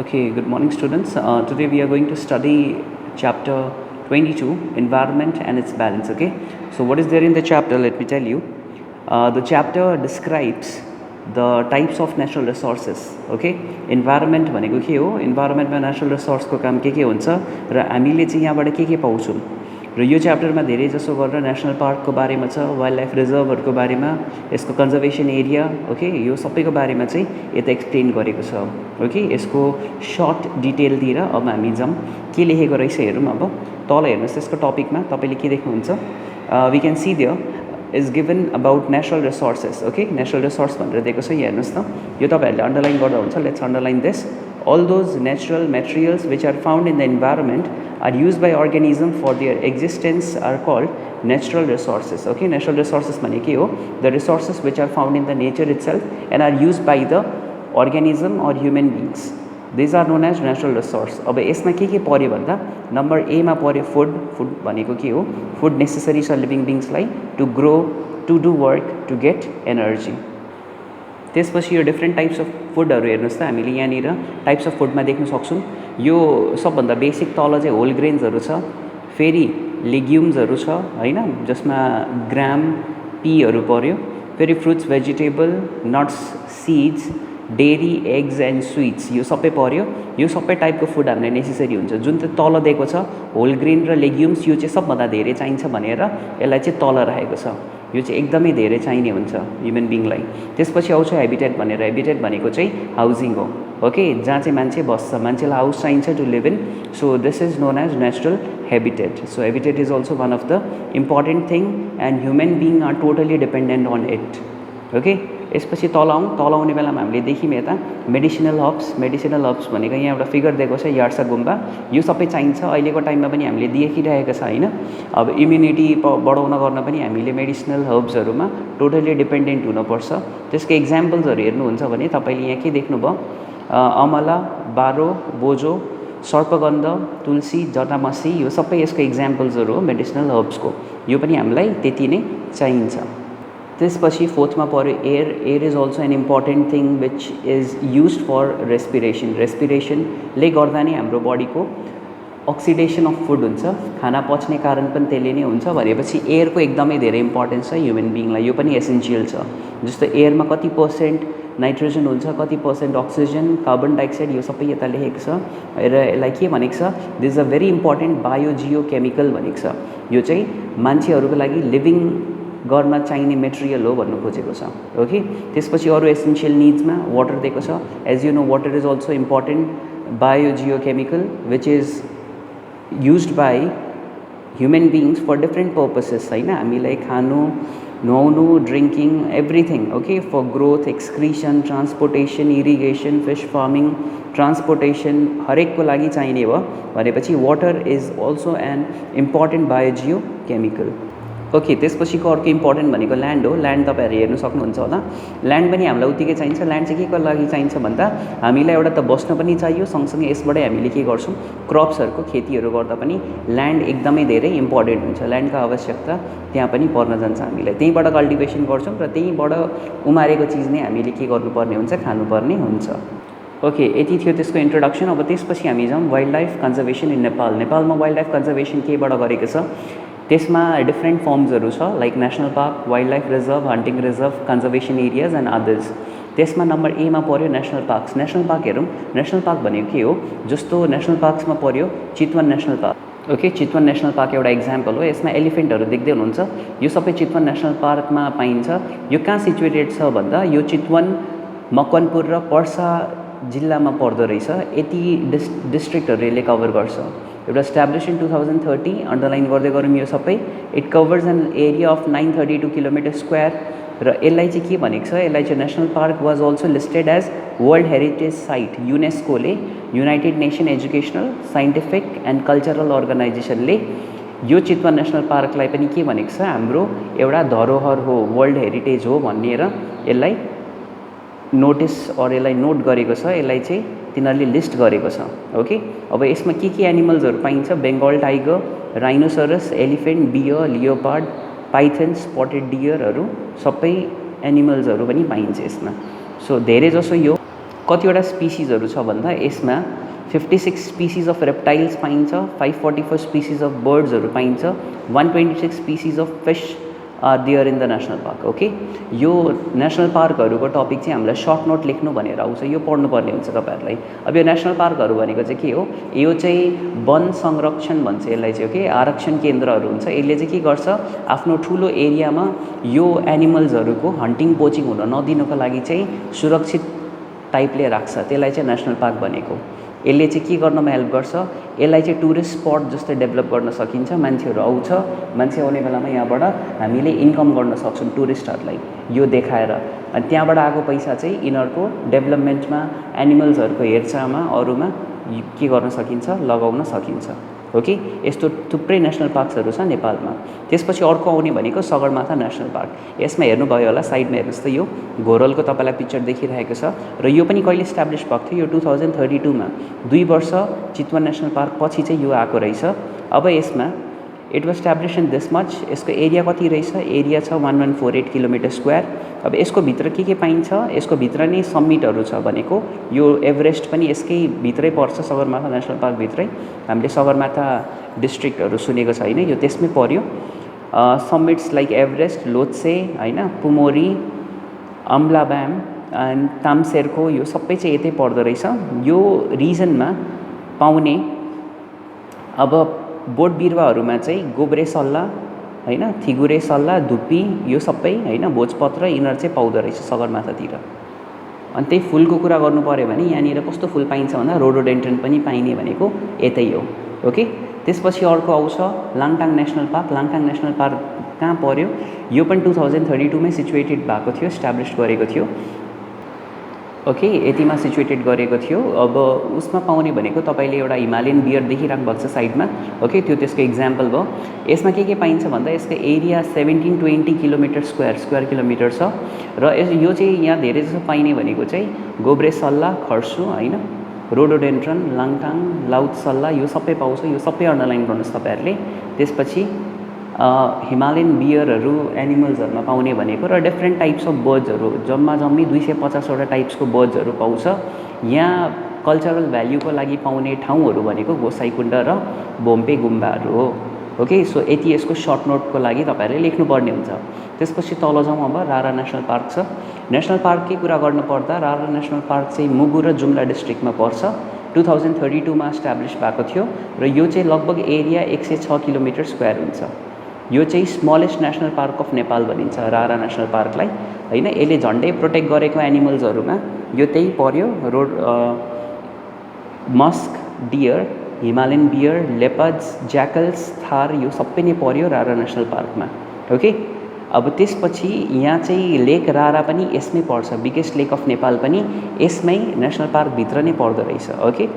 Okay, good morning students. Today we are going to study chapter 22, environment and its balance. Okay, so what is there in the chapter? Let me tell you. The chapter describes the types of natural resources. Okay, environment भनेको के हो? Environment में natural resource को काम के हुन्छ र हामीले चाहिँ यहाँबाट के पाउँछौँ र यो च्याप्टरमा धेरै जसो गरेर नेसनल पार्कको बारेमा छ, वाइल्ड लाइफ रिजर्भहरूको बारेमा, यसको कन्जर्भेसन एरिया, ओके, यो सबैको बारेमा चाहिँ यता एक्सप्लेन गरेको छ। ओके, यसको सर्ट डिटेलतिर अब हामी जाउँ के लेखेको रहेछ हेरौँ। अब तल हेर्नुहोस् यसको टपिकमा तपाईँले के देख्नुहुन्छ, we can see there is given about natural resources. Okay, natural resource भनेर दिएको छ, यहाँ हेर्नुहोस् त, यो तपाईँहरूले अन्डरलाइन गर्दा हुन्छ। Let's underline this. All those natural materials which are found in the environment are used by organism for their existence are called natural resources. Okay, natural resources भने के हो? The resources which are found in the nature itself and are used by the organism or human beings. These are known as natural resource. अब यसमा के पर्यो भन्दा number ए मा पर्यो फुड। फुड भनेको के हो? फुड नेसेसरी छ लिभिङ बिङ्सलाई to grow, to do work, to get energy. त्यसपछि यो डिफ्रेन्ट टाइप्स अफ फुडहरू हेर्नुहोस् त, हामीले यहाँनिर टाइप्स अफ फुडमा देख्न सक्छौँ। यो सबभन्दा बेसिक तल चाहिँ होल ग्रेन्सहरू छ, फेरि लेग्युम्सहरू छ हैन, जसमा ग्राम, पीहरू पर्यो, फेरि fruits, vegetable, nuts, seeds, dairy, eggs and sweets, यो सबै पर्यो। यो सबै टाइपको फुड हामीलाई नेसेसरी हुन्छ। जुन चाहिँ तल दिएको छ होल ग्रेन र लेग्युम्स, यो चाहिँ सबभन्दा धेरै चाहिन्छ भनेर यसलाई चाहिँ तल राखेको छ। यो चाहिँ एकदमै धेरै चाहिने हुन्छ ह्युमन बिङलाई। त्यसपछि आउँछ हेबिटेट भनेर। हेबिटेट भनेको चाहिँ हाउसिङ हो। ओके, जहाँ चाहिँ मान्छे बस्छ, मान्छेलाई हाउस चाहिन्छ to live in, so this is known as natural habitat. So habitat is also one of the important thing and human being are totally dependent on it. Okay, यसपछि तल आउने बेलामा हामीले देख्यौँ यता मेडिसिनल हब्स। मेडिसिनल हब्स भनेको यहाँ एउटा फिगर दिएको छ, यार्सा गुम्बा। यो सबै चाहिन्छ, अहिलेको टाइममा पनि हामीले देखिरहेको छ होइन। अब इम्युनिटी बढाउन गर्न पनि हामीले मेडिसिनल हर्ब्सहरूमा टोटली डिपेन्डेन्ट हुनुपर्छ। त्यसको इक्जाम्पल्सहरू हेर्नुहुन्छ भने तपाईँले यहाँ के देख्नुभयो, अमला, बारो, बोजो, सर्पगन्ध, तुलसी, जटामसी, यो सबै यसको इक्जाम्पल्सहरू हो मेडिसिनल हर्ब्सको। यो पनि हामीलाई त्यति नै चाहिन्छ। त्यसपछि फोर्थमा पर्यो air. Air is also an important thing which is used for respiration. रेस्पिरेसनले गर्दा नै हाम्रो बडीको अक्सिडेसन अफ फुड हुन्छ, खाना पच्ने कारण पनि त्यसले नै हुन्छ भनेपछि एयरको एकदमै धेरै इम्पोर्टेन्स छ ह्युमन बिङलाई। यो पनि एसेन्सियल छ। जस्तो एयरमा कति पर्सेन्ट नाइट्रोजन हुन्छ, कति पर्सेन्ट अक्सिजन, कार्बन डाइअक्साइड, यो सबै यता लेखेको छ र यसलाई के भनेको छ, this is a very important biogeochemical भनेको छ। यो चाहिँ मान्छेहरूको लागि लिभिङ गर्न चाहिने मेटेरियल हो भन्नु खोजेको छ। ओके, त्यसपछि अरू एसेन्सियल निड्समा वाटर दिएको छ। As you know water is also important biogeochemical which is used by human beings for different purposes होइन। हामीलाई खानु, नुहाउनु, drinking, everything. Okay, for growth, excretion, transportation, irrigation, fish farming, transportation, हरेकको लागि चाहिने भयो भनेपछि water is also an important biogeochemical. Okay, त्यसपछिको अर्को इम्पोर्टेन्ट भनेको ल्यान्ड हो। ल्यान्ड तपाईँहरू हेर्नु सक्नुहुन्छ होला। ल्यान्ड पनि हामीलाई उत्तिकै चाहिन्छ। ल्यान्ड चाहिँ के को लागि चाहिन्छ भन्दा हामीलाई एउटा त बस्न पनि चाहियो, सँगसँगै यसबाटै हामीले के गर्छौँ, क्रप्सहरूको खेतीहरू गर्दा पनि ल्यान्ड एकदमै धेरै इम्पोर्टेन्ट हुन्छ। ल्यान्डको आवश्यकता त्यहाँ पनि पर्न जान्छ हामीलाई। त्यहीँबाट कल्टिभेसन गर्छौँ र त्यहीँबाट उमारेको चिज नै हामीले के गर्नुपर्ने हुन्छ, खानुपर्ने हुन्छ। ओके, यति थियो त्यसको इन्ट्रोडक्सन। अब त्यसपछि हामी जाउँ wild life conservation in Nepal. नेपालमा वाइल्ड लाइफ कन्जर्भेसन केबाट गरेको छ, त्यसमा डिफ्रेन्ट फर्म्सहरू छ, like national park, wild life reserve, hunting reserve, conservation areas and others. त्यसमा नम्बर एमा पर्यो नेसनल पार्क्स। नेसनल पार्क हेरौँ। नेसनल पार्क भनेको के हो, जस्तो नेसनल पार्क्समा पर्यो Chitwan national park. Okay, Chitwan national park एउटा इक्जाम्पल हो। यसमा एलिफेन्टहरू देख्दै हुनुहुन्छ, यो सबै चितवन नेसनल पार्कमा पाइन्छ। यो कहाँ सिचुएटेड छ भन्दा यो चितवन, मकवानपुर र पर्सा जिल्लामा पर्दो रहेछ। यति डिस्ट्रिक्टहरू यसले कभर गर्छ। एउटा इस्टाब्लिस इन 2030, अन्डरलाइन गर्दै गरौँ यो सबै। It covers an area of 932 kilometre square र यसलाई चाहिँ के भनेको छ, यसलाई चाहिँ national park was also listed as world heritage site. युनेस्कोले, United Nation educational, scientific and cultural अर्गनाइजेसनले यो चितवन नेसनल पार्कलाई पनि के भनेको छ, हाम्रो एउटा धरोहर हो, वर्ल्ड हेरिटेज हो भनेर यसलाई नोटिस अर यसलाई नोट गरेको छ। यसलाई चाहिँ तिनीहरूले लिस्ट गरेको छ। ओके, अब यसमा के एनिमल्सहरू पाइन्छ, Bengal tiger, rhinoceros, elephant, bear, leopard, python, spotted डियरहरू सबै एनिमल्सहरू पनि पाइन्छ यसमा। सो धेरै जसो यो कतिवटा स्पिसिजहरू छ भन्दा यसमा 56 स्पिसिज अफ रेप्टाइल्स पाइन्छ, 544 स्पिसिज अफ बर्ड्सहरू पाइन्छ, 126 species of fish are there in the national park. Okay, यो नेसनल पार्कहरूको टपिक चाहिँ हामीलाई सर्ट नोट लेख्नु भनेर आउँछ, यो पढ्नुपर्ने हुन्छ तपाईँहरूलाई। अब यो नेसनल पार्कहरू भनेको चाहिँ के हो? यो चाहिँ वन संरक्षण भन्छ यसलाई चाहिँ। ओके, आरक्षण केन्द्रहरू हुन्छ। यसले चाहिँ के गर्छ, आफ्नो ठुलो एरियामा यो एनिमल्सहरूको हन्टिङ पोचिङ हुन नदिनुको लागि चाहिँ सुरक्षित टाइपले राख्छ, त्यसलाई चाहिँ नेसनल पार्क भनेको। यसले चाहिँ के गर्नमा हेल्प गर्छ, यसलाई चाहिँ टुरिस्ट स्पट जस्तै डेभलप गर्न सकिन्छ। मान्छेहरू आउँछ, मान्छे आउने बेलामा यहाँबाट हामीले इन्कम गर्न सक्छौँ टुरिस्टहरूलाई यो देखाएर, अनि त्यहाँबाट आएको पैसा चाहिँ यिनीहरूको डेभलपमेन्टमा, एनिमल्सहरूको हेरचाहमा, अरूमा के गर्न सकिन्छ, लगाउन सकिन्छ। ओके, यस्तो थुप्रै नेसनल पार्क्सहरू छ नेपालमा। त्यसपछि अर्को आउने भनेको सगरमाथा नेसनल पार्क। यसमा हेर्नुभयो होला साइडमा हेर्नुहोस् त, यो घोरलको तपाईँलाई पिक्चर देखिरहेको छ र यो पनि कहिले इस्टाब्लिस भएको थियो? यो 2032मा, 2 वर्ष चितवन नेसनल पार्क पछि चाहिँ यो आएको रहेछ। अब यसमा it was establish in this much. यसको एरिया कति रहेछ? एरिया छ 1148 किलोमिटर स्क्वायर। अब यसको भित्र के पाइन्छ? यसको भित्र नै समिटहरू छ भनेको, यो एभरेस्ट पनि यसकै भित्रै पर्छ, सगरमाथा नेसनल पार्कभित्रै। हामीले सगरमाथा डिस्ट्रिक्टहरू सुनेको छैन, यो त्यसमै पर्यो। समिट्स लाइक एभरेस्ट, लोत्से होइन, पुमोरी, अम्लाब्याम एन्ड तामसेरको, यो सबै चाहिँ यतै पर्दो रहेछ। यो रिजनमा पाउने अब बोट बिरुवाहरूमा चाहिँ गोब्रे सल्ला होइन, थिगुरे सल्ला, धुप्पी, यो सबै होइन, भोजपत्र, यिनीहरू चाहिँ पाउँदो रहेछ सगरमाथातिर। अनि त्यही फुलको कुरा गर्नु पऱ्यो भने यहाँनिर कस्तो फुल पाइन्छ भन्दा रोडोडेन्ड्रन पनि पाइने भनेको यतै हो। ओके, त्यसपछि अर्को आउँछ Langtang national park. Langtang national park कहाँ पर्यो? यो पनि 2032मै सिचुएटेड भएको थियो, इस्टाब्लिस गरेको थियो। ओके, यतिमा सिचुएटेड गरेको थियो। अब उसमा पाउने भनेको तपाईँले एउटा हिमालयन बियर देखिराख्नु भएको छ साइडमा। ओके, त्यो त्यसको इक्जाम्पल भयो। यसमा के पाइन्छ भन्दा यसको एरिया 1720 किलोमिटर स्क्वायर किलोमिटर छ र यो चाहिँ यहाँ धेरै जसो पाइने भनेको चाहिँ गोब्रे सल्ला, खर्सु होइन, रोडोडेन्ड्रन, लाङटाङ, लाउत सल्ला, यो सबै पाउँछ। यो सबै अन्डरलाइन गर्नुहोस् तपाईँहरूले। त्यसपछि हिमालयन बियरहरू एनिमल्सहरूमा पाउने भनेको र डिफ्रेन्ट टाइप्स अफ बर्ड्सहरू, जम्मी 250वटा टाइप्सको बर्ड्सहरू पाउँछ। यहाँ कल्चरल भ्याल्युको लागि पाउने ठाउँहरू भनेको गोसाइँकुण्ड र बोम्पे गुम्बाहरू हो। ओके, सो यति यसको सर्ट नोटको लागि तपाईँहरूले लेख्नुपर्ने हुन्छ। त्यसपछि तल जाउँ। अब रारा नेसनल पार्क छ। नेसनल पार्ककै कुरा गर्नुपर्दा रारा नेसनल पार्क चाहिँ मुगु र जुम्ला डिस्ट्रिक्टमा पर्छ। 2032मा इस्टाब्लिस भएको थियो र यो चाहिँ लगभग एरिया 106 किलोमिटर स्क्वायर हुन्छ। यो चाहिँ smallest national park of Nepal भनिन्छ रारा नेसनल पार्कलाई होइन। यसले झन्डै प्रोटेक्ट गरेको एनिमल्सहरूमा यो त्यही पर्यो। Musk, deer, Himalayan bear, leopards, jackals, tahr, यो सबै नै पर्यो रारा नेसनल पार्कमा। ओके, अब त्यसपछि यहाँ चाहिँ लेक रारा पनि यसमै पर्छ। बिगेस्ट लेक अफ नेपाल पनि यसमै नेसनल पार्कभित्र नै पर्दो रहेछ। ओके,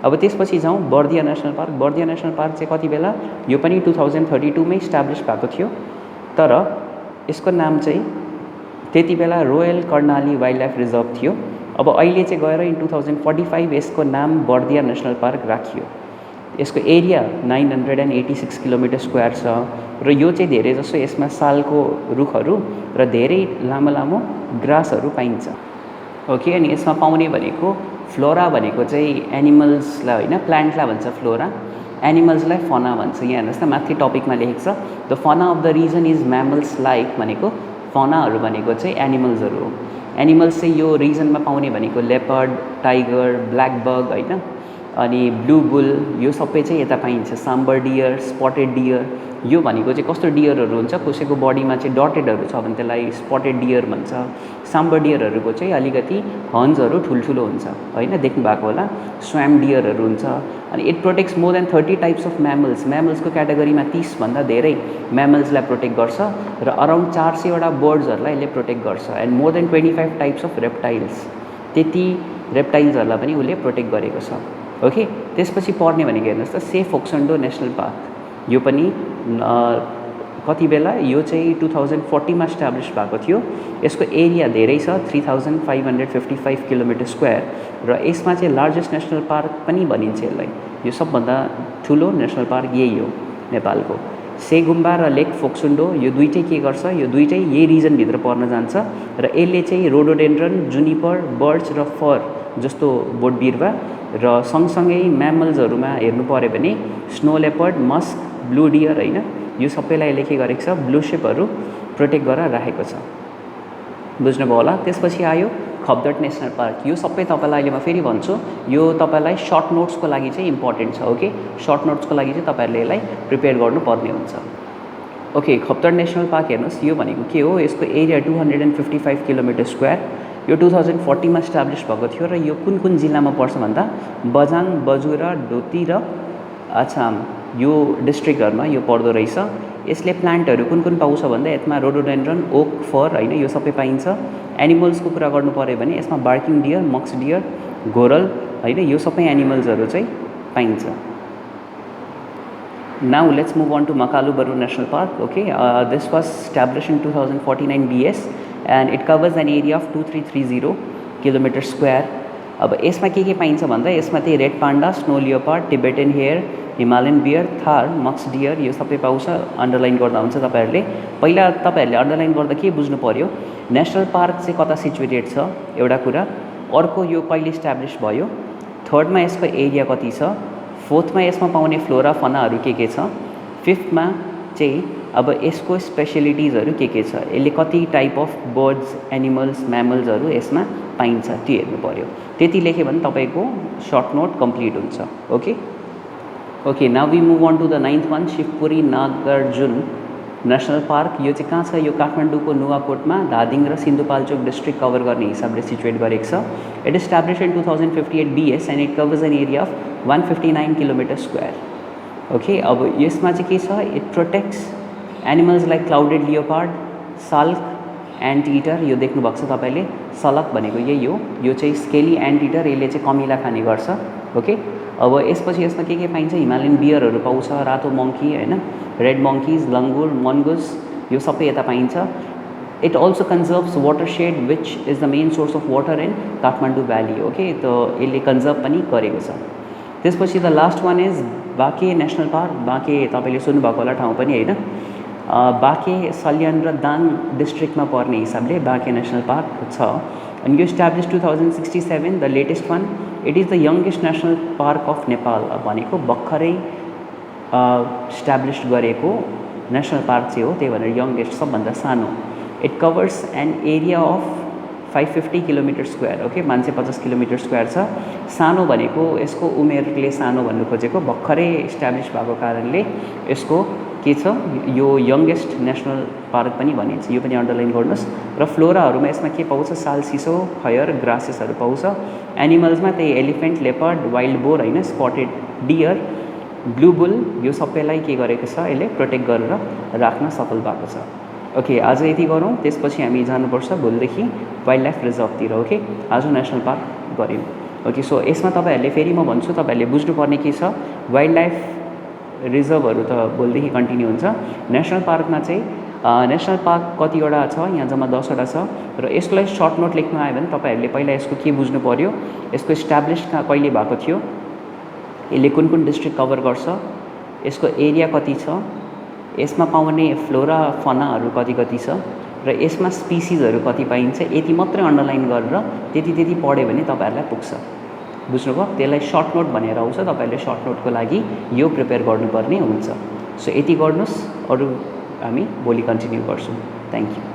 अब त्यसपछि जाउँ Bardiya national park. Bardiya national park चाहिँ कति बेला? यो पनि 2032मै इस्टाब्लिस भएको थियो, तर यसको नाम चाहिँ त्यति बेला royal Karnali wild life reserve थियो। अब अहिले चाहिँ गएर इन 2045 यसको नाम बर्दिया नेसनल पार्क राखियो। यसको एरिया 986 किलोमिटर स्क्वायर छ र यो चाहिँ धेरै जसो यसमा सालको रुखहरू र धेरै लामो लामो ग्रासहरू पाइन्छ। ओके, अनि यसमा पाउने भनेको फ्लोरा भनेको चाहिँ एनिमल्सलाई होइन, प्लान्टलाई भन्छ फ्लोरा, एनिमल्सलाई फना भन्छ। यहाँ हेर्नुहोस् न, माथि टपिकमा लेखेको छ the fauna of the region is mammals like भनेको फनाहरू भनेको चाहिँ एनिमल्सहरू हो। एनिमल्स चाहिँ यो रिजनमा पाउने भनेको लेपर्ड, टाइगर, ब्ल्याक बग होइन, अनि ब्लू बुल, यो सबै चाहिँ यता पाइन्छ। साम्बर डियर, स्पटेड डियर, यो भनेको चाहिँ कस्तो डियरहरू हुन्छ, कसैको बडीमा चाहिँ डटेडहरू छ भने त्यसलाई स्पटेड डियर भन्छ। साम्बर डियरहरूको चाहिँ अलिकति हर्न्सहरू ठुल्ठुलो हुन्छ होइन, देख्नु भएको होला। स्वैम डियरहरू हुन्छ। अनि it protects more than 30 types of mammals. म्यामल्सको क्याटेगोरीमा 30भन्दा धेरै म्यामल्सलाई प्रोटेक्ट गर्छ र अराउन्ड 400वटा बर्ड्सहरूलाई यसले प्रोटेक्ट गर्छ। And more than 25 types of reptiles, त्यति रेप्टाइल्सहरूलाई पनि उसले प्रोटेक्ट गरेको छ। ओके, त्यसपछि पर्ने भनेको हेर्नुहोस् त सेफ फोक्सन्डो नेसनल पार्क। यो पनि कति बेला? यो चाहिँ 2040मा इस्टाब्लिस भएको थियो। यसको एरिया धेरै छ, 3555 किलोमिटर स्क्वायर र यसमा चाहिँ लार्जेस्ट नेसनल पार्क पनि भनिन्छ यसलाई। यो सबभन्दा ठुलो नेसनल पार्क यही हो नेपालको। सेगुम्बा र लेक फोक्सुन्डो, यो दुइटै के गर्छ? यो दुइटै यही रिजनभित्र पर्न जान्छ र यसले चाहिँ रोडोडेन्ड्रन, जुनिपर, बर्च र फर जस्तो बोट बिरुवा र सँगसँगै म्यामल्सहरूमा हेर्नु पऱ्यो भने snow leopard, musk, blue deer हैन, यो सबैलाई यसले के गरेको छ, ब्लू शिपहरू प्रोटेक्ट गरेर राखेको छ। बुझ्नुभयो होला। त्यसपछि आयो खब्दड नेसनल पार्क। यो सबै तपाईँलाई अहिले म फेरि भन्छु, यो तपाईँलाई सर्ट नोट्सको लागि चाहिँ इम्पोर्टेन्ट छ। ओके, सर्ट नोट्सको लागि चाहिँ तपाईँहरूले यसलाई प्रिपेयर गर्नुपर्ने हुन्छ। ओके, खब्दड नेसनल पार्क हेर्नुहोस्, यो भनेको के हो, यसको एरिया 255 किलोमिटर स्क्वायर। यो 2040 मा इस्टाब्लिस भएको थियो र यो कुन कुन जिल्लामा पर्छ भन्दा बझाङ, बजुरा, डोटी र अछाम यो डिस्ट्रिक्टहरुमा यो पर्दो रहेछ। यसले प्लान्टहरू कुन कुन पाउँछ भन्दा यसमा रोडोडेन्ड्रन, ओक, फर हैन, यो सबै पाइन्छ। एनिमल्सको कुरा गर्नु पर्यो भने यसमा बार्किङ डियर, मक्स डियर, घोरल हैन, यो सबै एनिमल्सहरू चाहिँ पाइन्छ। Now let's move on to Makalu-Baru National Park. Okay, this was established in 2049 BS and it covers an area of 2330 kilometre square. अब यसमा के पाइन्छ भन्दा यसमा चाहिँ red panda, snow leopard, Tibetan hare, Himalayan bear, tahr, मक्स डियर यो सबै पाउँछ। अन्डरलाइन गर्दा हुन्छ तपाईँहरूले। पहिला तपाईँहरूले अन्डरलाइन गर्दा के बुझ्नु पर्यो, नेसनल पार्क चाहिँ कता सिचुएटेड छ एउटा कुरा, अर्को यो कहिले इस्टाब्लिस भयो, थर्डमा यसको एरिया कति छ, फोर्थमा यसमा पाउने फ्लोरा फनाहरू के छ, फिफ्थमा चाहिँ अब यसको स्पेशलिटिजहरू के छ, यसले कति टाइप अफ बर्ड्स, एनिमल्स, म्यामल्सहरू यसमा पाइन्छ त्यो हेर्नु पर्यो। त्यति लेख्यो भने तपाईँको सर्ट नोट कम्प्लिट हुन्छ। Okay okay, now we move on to the 9th one, Shivapuri Nagarjun national park. यो चाहिँ कहाँ छ, यो काठमाडौँको नुवाकोटमा धादिङ र सिन्धुपाल्चोक डिस्ट्रिक्ट कभर गर्ने हिसाबले सिचुएट गरेको छ। It establish in 2058 BS and it covers an area of 159 kilometre square. Okay, अब यसमा चाहिँ के छ, it protects animals like clouded leopard, साल्क, एन्ट इटर, यो देख्नु भएको छ तपाईँले, सलक भनेको यही हो, यो चाहिँ स्केली एन्ट इटर, यसले चाहिँ कमिला खाने गर्छ। ओके, अब यसपछि यसमा के पाइन्छ, हिमालयन बियरहरू पाउँछ, रातो मङ्की हैन, रेड मङ्कीज, लङ्गुर, मनगुस यो सबै यता पाइन्छ। It also conserves watershed which is the main source of water in Kathmandu valley. Okay, त यसले कन्जर्भ पनि गरेको छ। त्यसपछि the last one is Banke national park. Banke तपाईँले सुन्नुभएको होला ठाउँ पनि हैन, बाँके सल्यान र दाङ डिस्ट्रिक्टमा पर्ने हिसाबले बाँके नेसनल पार्क छ। अनि यो establish 2067, the latest one, it is the youngest national park of Nepal भनेको भर्खरै इस्टाब्लिस गरेको नेसनल पार्क चाहिँ हो, त्यही भनेर यङ्गेस्ट, सबभन्दा सानो। It covers an area of 550 kilometre square. Okay, मान्छे 50 किलोमिटर स्क्वायर छ। सानो भनेको यसको उमेरले सानो भन्नु खोजेको, भर्खरै इस्टाब्लिस भएको कारणले यसको के छ, यो यङ्गेस्ट नेसनल पार्क पनि भनिन्छ, यो पनि अन्डरलाइन गर्नुहोस्। र फ्लोराहरूमा यसमा के पाउँछ, साल सिसो, खयर, ग्रासेसहरू पाउँछ। एनिमल्समा त्यही एलिफेन्ट, लेपर्ड, वाइल्ड बोर हैन, स्पटेड डियर, ब्लू बुल, यो सबैलाई के गरेको छ, यसले प्रोटेक्ट गरेर राख्न सफल भएको छ। ओके, आज यति गरौँ, त्यसपछि हामी जानुपर्छ भोलिदेखि वाइल्ड लाइफ रिजर्भतिर। ओके, आज नेसनल पार्क गऱ्यौँ। ओके, सो यसमा तपाईँहरूले फेरि म भन्छु, तपाईँहरूले बुझ्नुपर्ने के छ, वाइल्ड लाइफ रिजर्भहरू त भोलिदेखि कन्टिन्यू हुन्छ। नेसनल पार्कमा चाहिँ नेसनल पार्क कतिवटा छ, यहाँ जम्मा 10वटा छ र यसलाई सर्ट नोट लेख्नु आयो भने तपाईँहरूले पहिला यसको के बुझ्नु पर्यो, यसको इस्टाब्लिस कहिले भएको थियो, यसले कुन कुन डिस्ट्रिक्ट कभर गर्छ, यसको एरिया कति छ, यसमा पाउने फ्लोरा फनाहरू कति छ र यसमा स्पिसिसहरू कति पाइन्छ, यति मात्रै अन्डरलाइन गरेर त्यति पढ्यो भने तपाईँहरूलाई पुग्छ। बुझ्नुभयो, त्यसलाई सर्ट नोट भनेर आउँछ, तपाईँहरूले सर्ट नोटको लागि यो प्रिपेयर गर्नुपर्ने हुन्छ। सो यति गर्नुहोस्, अरू हामी भोलि कन्टिन्यू गर्छौँ। Thank you.